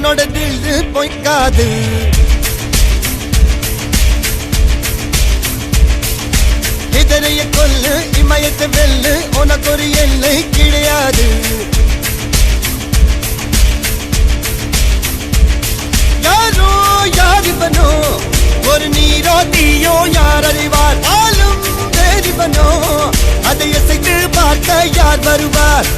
உன்னோட தில்லு பொய்க்காது. இதரைய கொல்லு இமயத்தை வெல்லு உனக்கு ஒரு எல்லை கிடையாது. யாரோ யாரிவனோ ஒரு நீரோ தீயோ யார் அறிவார். ஆளும் வேறிவனோ அதை அசைத்து பார்க்க யார் வருவார்.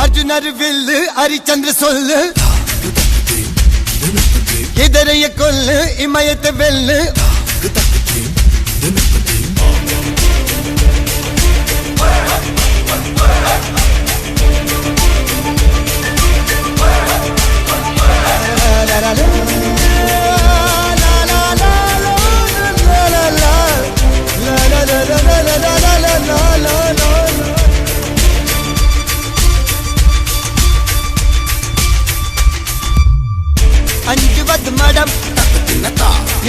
அர்ஜுனர் வில்லு ஹரிச்சந்திர சொல்லு. இதரைய கொல்லு இமயத்தை வெல்லு. அஞ்சுவது மடம்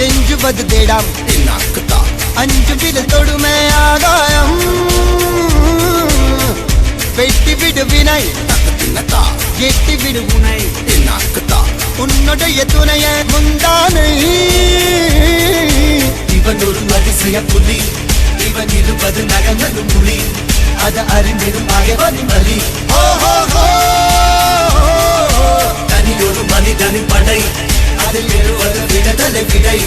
எஞ்சுவது தேடம். அஞ்சு விடு தொடுமை ஆகாயம் வெட்டி விடு வினை எட்டி விடு உனை. உன்னுடைய துணைய முந்தானை இவன் ஒரு அதிசய புலி. இவன் இருப்பது நகங்களும் புலி. அது அறிந்திடும் ஆகவனி மலி. தனி ஒரு மனிதனின் படை. அதில் எழுவது விடுதலை விடை.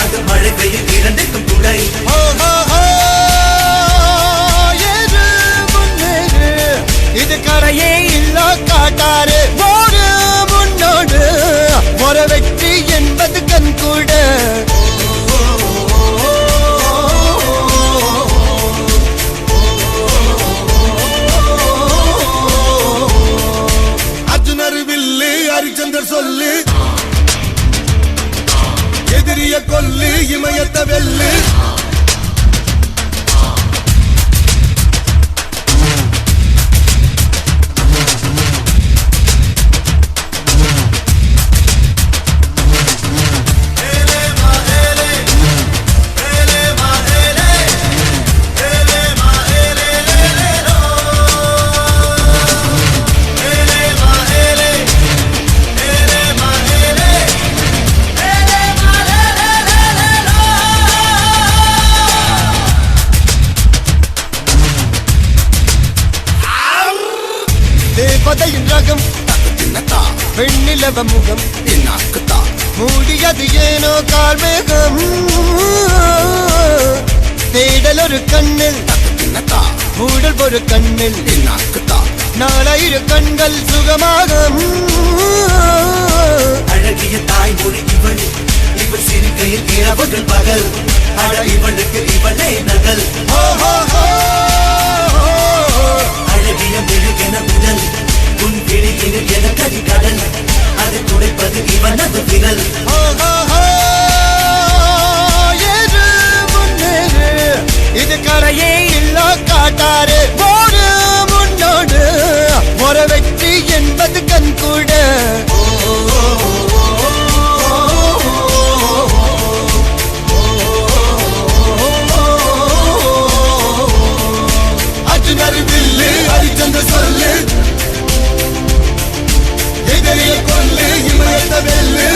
அது மழை பெய்யும் இரண்டுக்கும் துணை. இது கரையே இல்ல காட்டாரு. ஒரு முன்னோடு ஒரு வெற்றி என்பது கண் கூட. அர்ஜுனர் வில்லு ஹரிச்சந்தர் சொல்லு. எதிரிய கொல்லு இமயத்தை வெல்லு. தேவதையின் ரகம் வெண்ணிலவ முகம் மூடியது ஏனோ கார்மேகம். தேடல் ஒரு கண்ணில் மூடல் ஒரு கண்ணில் நாளாயிரு கண்கள் சுகமாக. அழகிய தாய்மொழி இவள். இவள் சிரிக்கையில் இரவுகள் பகல். அழ இவளுக்கு இவளே நகல். அழகிய மெழுகென உடல். உன் கிளியில் என கதி கடல். அதை துடைப்பது இவனது விரல். இது கரையே இல்ல காட்டாரு. ஒரு முன்னோடு ஒரு வெற்றி என்பது கண் கூட. அர்ஜுனர் வில்லு ஹரிச்சந்திர சொல்லு. எதிரிய கொல்லு இமயத்தை வெல்லு.